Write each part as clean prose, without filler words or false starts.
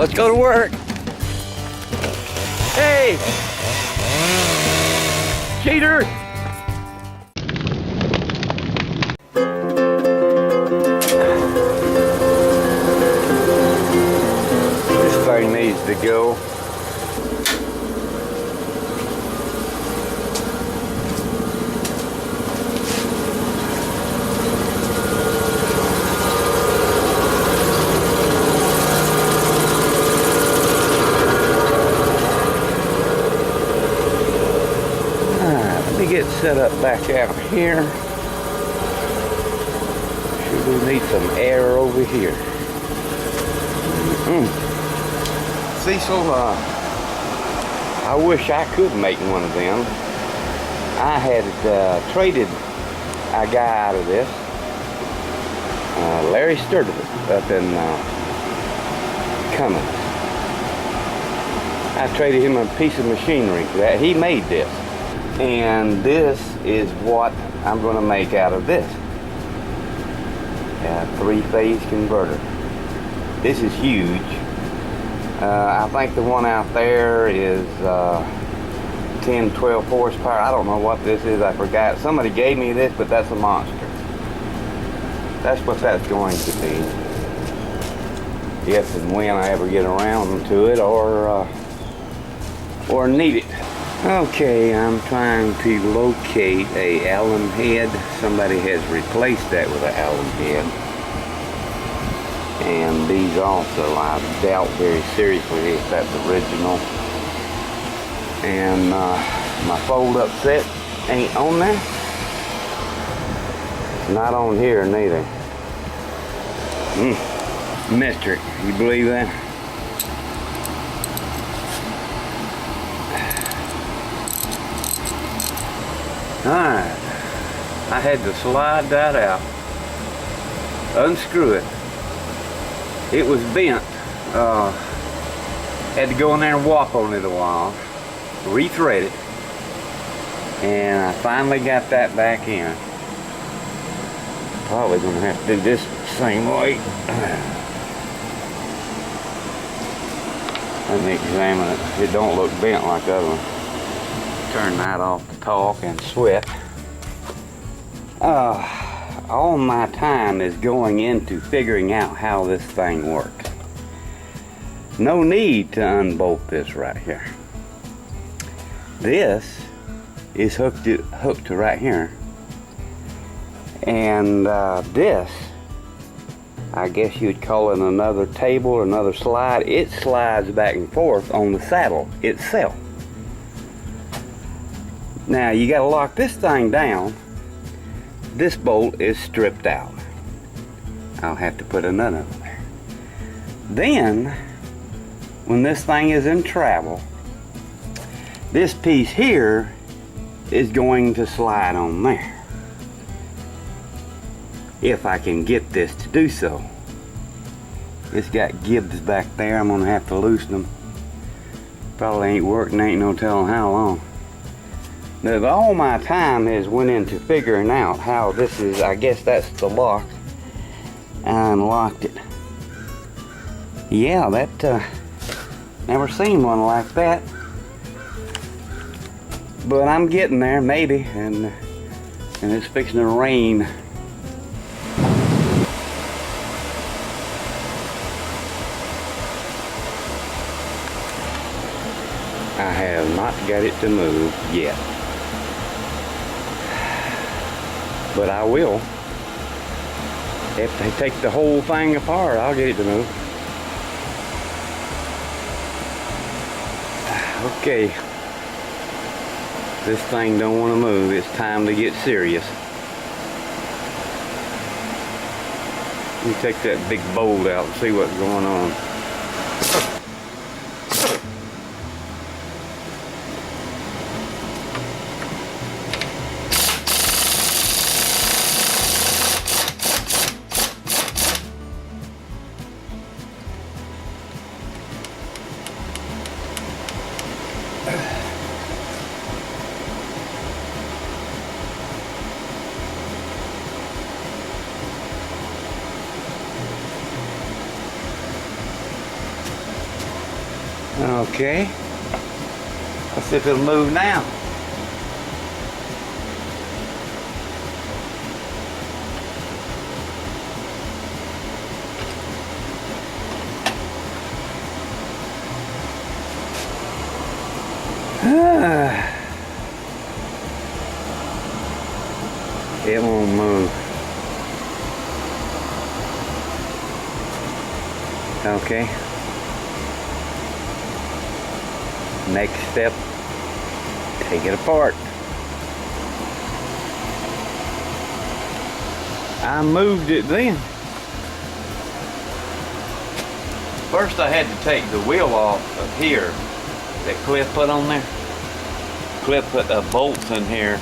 Let's go to work. Hey! Cheater! This thing needs to go. Get set up back out here. Sure do need some air over here. Cecil, I wish I could make one of them. I had traded a guy out of this, Larry Sturdivant, up in Cummins. I traded him a piece of machinery that he made this. And this is what I'm going to make out of this. A 3-phase converter. This is huge. I think the one out there is 10, 12 horsepower. I don't know what this is. I forgot. Somebody gave me this, but that's a monster. That's what that's going to be. If and when I ever get around to it or need it. Okay, I'm trying to locate a Allen head. Somebody has replaced that with an Allen head. And these also, I doubt very seriously if that's original. And my fold-up set ain't on there. Not on here neither. Mystery, you believe that? Alright, I had to slide that out, unscrew it. It was bent. Had to go in there and walk on it a while, rethread it, and I finally got that back in. Probably gonna have to do this same way. Let me examine it. It don't look bent like the other one. Turn that off to talk and sweat. All my time is going into figuring out how this thing works. No need to unbolt this right here. This is hooked to right here. And this, I guess you'd call it another table or another slide. It slides back and forth on the saddle itself. Now you gotta lock this thing down. This bolt is stripped out. I'll have to put another one there. Then, when this thing is in travel, this piece here is going to slide on there. If I can get this to do so. It's got gibs back there. I'm gonna have to loosen them. Probably ain't working, ain't no telling how long. Now, all my time has went into figuring out how this is. I guess that's the lock. I unlocked it. Yeah, that never seen one like that. But I'm getting there, maybe, and it's fixing to rain. I have not got it to move yet. But I will. If they take the whole thing apart, I'll get it to move. Okay. This thing don't want to move. It's time to get serious. Let me take that big bolt out and see what's going on. Okay. Let's see if it'll move now. It won't move. Okay. Next step, take it apart. I moved it then. First I had to take the wheel off of here that Cliff put on there. Cliff put the bolts in here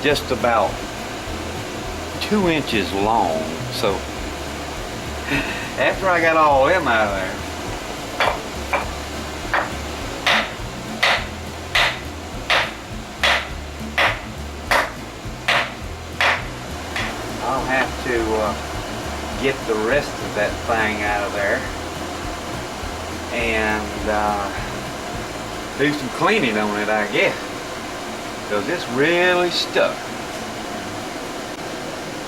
just about 2 inches long. So after I got all them out of there, I'll have to get the rest of that thing out of there and do some cleaning on it, I guess, because it's really stuck.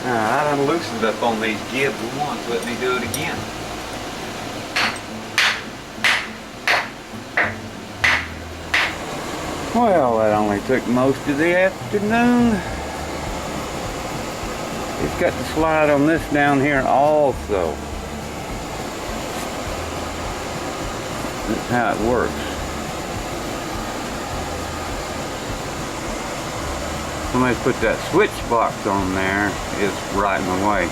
I done loosened up on these gibs once. Let me do it again. Well, that only took most of the afternoon. It's got to slide on this down here also. That's how it works. Somebody's put that switch box on there. It's right in the way.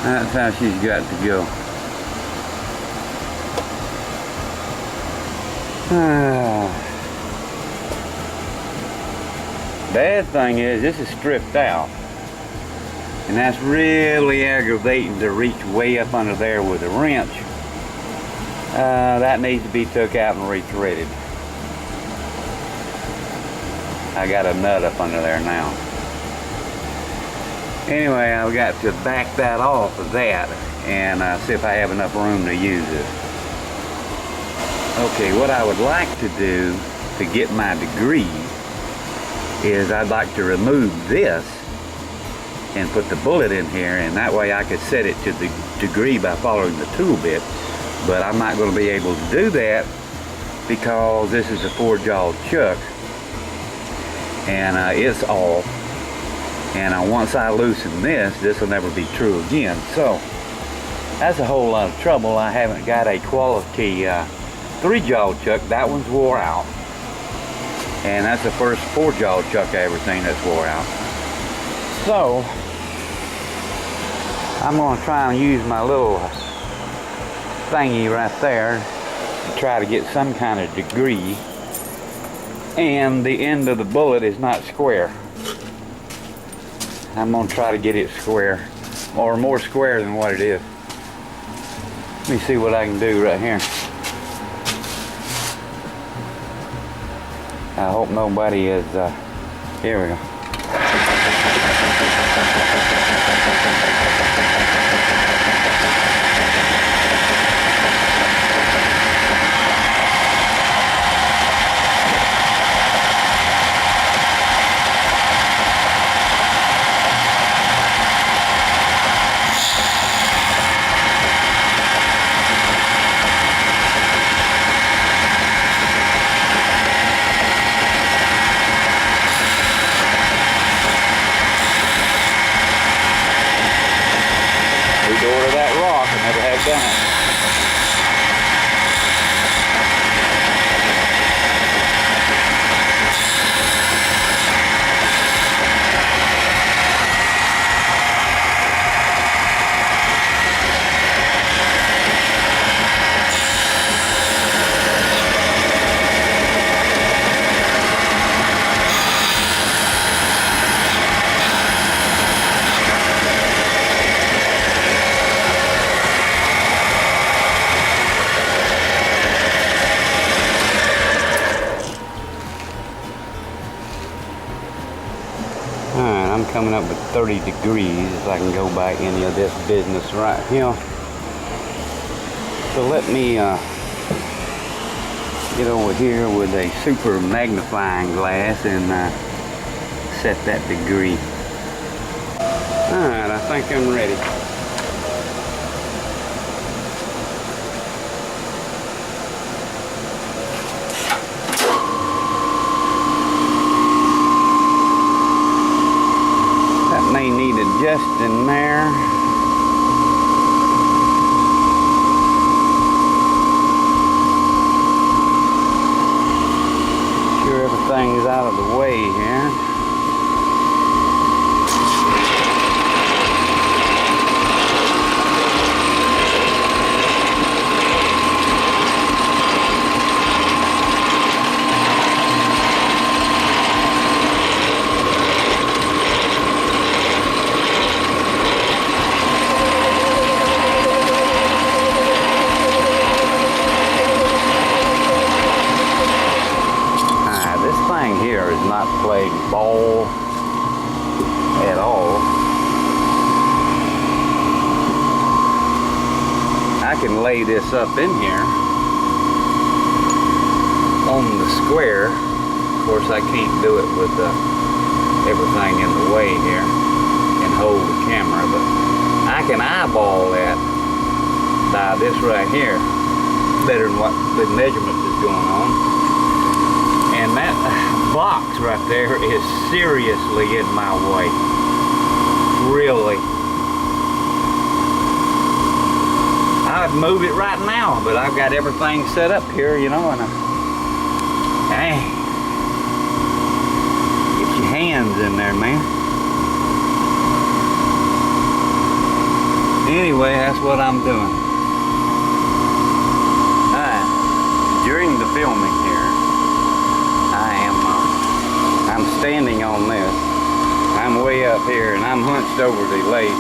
That's how she's got to go. Bad thing is this is stripped out, and that's really aggravating to reach way up under there with a wrench. That needs to be took out and rethreaded. I got a nut up under there now. Anyway, I've got to back that off of that and see if I have enough room to use it. Okay, what I would like to do to get my degree is I'd like to remove this and put the bullet in here, and that way I could set it to the degree by following the tool bit. But I'm not going to be able to do that because this is a 4-jaw chuck and it's off, and once I loosen this will never be true again. So that's a whole lot of trouble. I haven't got a quality 3-jaw chuck. That one's wore out, and that's the first 4-jaw chuck I ever seen that's wore out. So I'm going to try and use my little thingy right there to try to get some kind of degree. And the end of the bullet is not square. I'm going to try to get it square, or more square than what it is. Let me see what I can do right here. I hope nobody is, here we go. Order that rock and never have done it. I'm coming up with 30 degrees if I can go by any of this business right here. So let me get over here with a super magnifying glass and set that degree. Alright, I think I'm ready. That may need adjusting there. Everything's out of the way here. Here is not playing ball at all. I can lay this up in here on the square. Of course, I can't do it with everything in the way here and hold the camera, but I can eyeball that by this right here better than what the measurement is going on. And that box right there is seriously in my way. Really. I'd move it right now, but I've got everything set up here, you know, and dang. Get your hands in there, man. Anyway, that's what I'm doing. Alright. During the filming here, I'm standing on this. I'm way up here and I'm hunched over the lathe,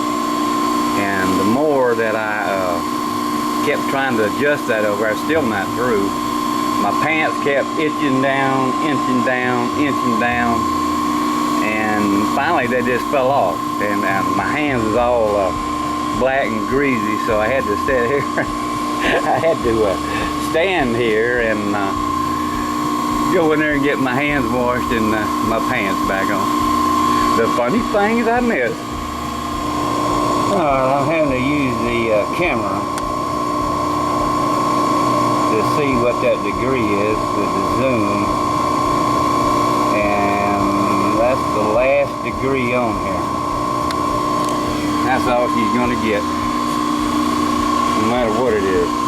and the more that I kept trying to adjust that over, I was still not through. My pants kept inching down, inching down, inching down, and finally they just fell off, and my hands was all black and greasy, so I had to sit here. I had to stand here and go in there and get my hands washed and my pants back on. The funny thing is I missed. I'm having to use the camera to see what that degree is with the zoom. And that's the last degree on here. That's all she's going to get, no matter what it is.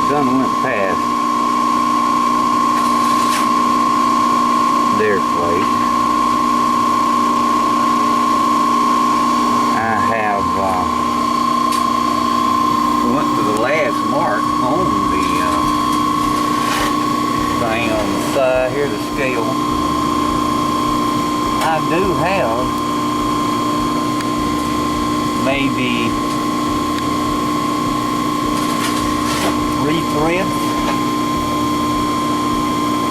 Done went past their plate. I have went to the last mark on the thing on the side here, the scale. I do have maybe 3 threads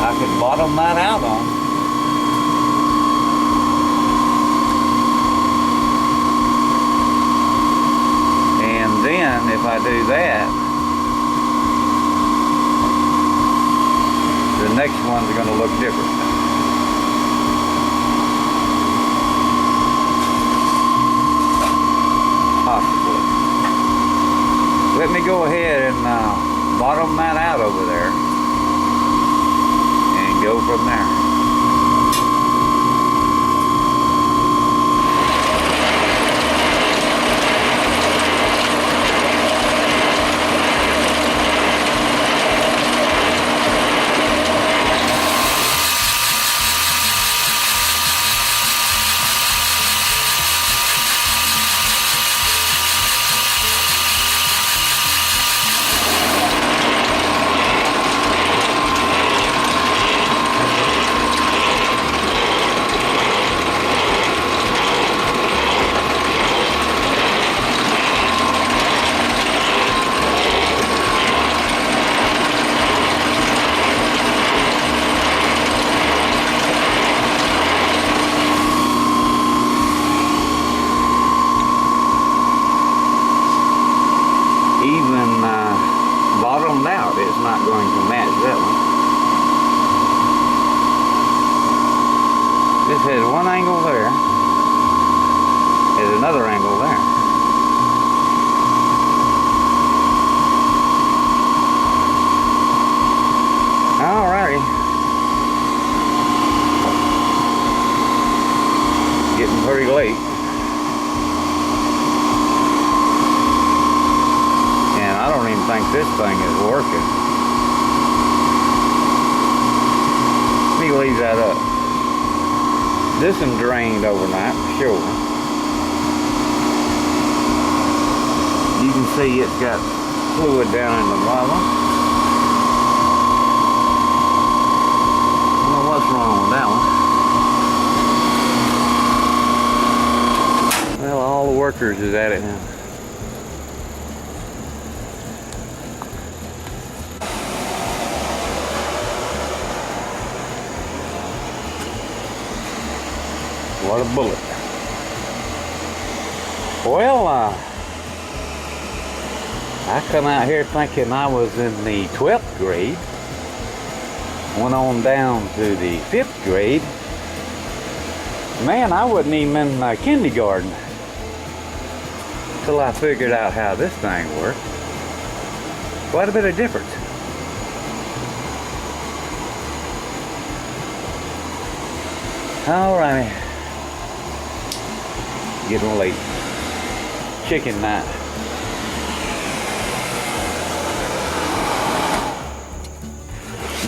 I could bottom that out on. And then if I do that, the next ones are going to look different. go ahead and bottom that out over there and go from there. Bottomed out, it's not going to match that one. This has one angle there, there's another angle there. Alrighty. Getting pretty late. I don't even think this thing is working. Let me leave that up. This one drained overnight for sure. You can see it's got fluid down in the bottom. I don't know what's wrong with that one. Well, all the workers is at it now. What a bullet. Well, I come out here thinking I was in the 12th grade. Went on down to the 5th grade. Man, I wasn't even in kindergarten till I figured out how this thing worked. Quite a bit of difference. Alrighty. Getting late. Chicken night.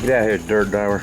Get out of here, dirt driver.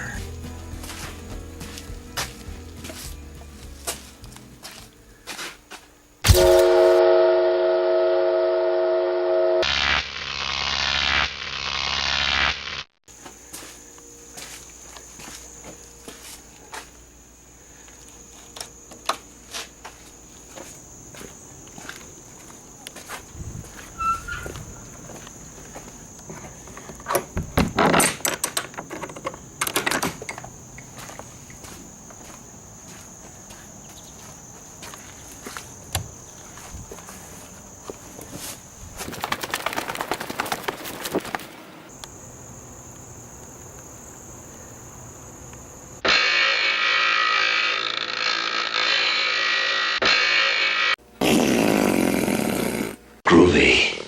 Groovy.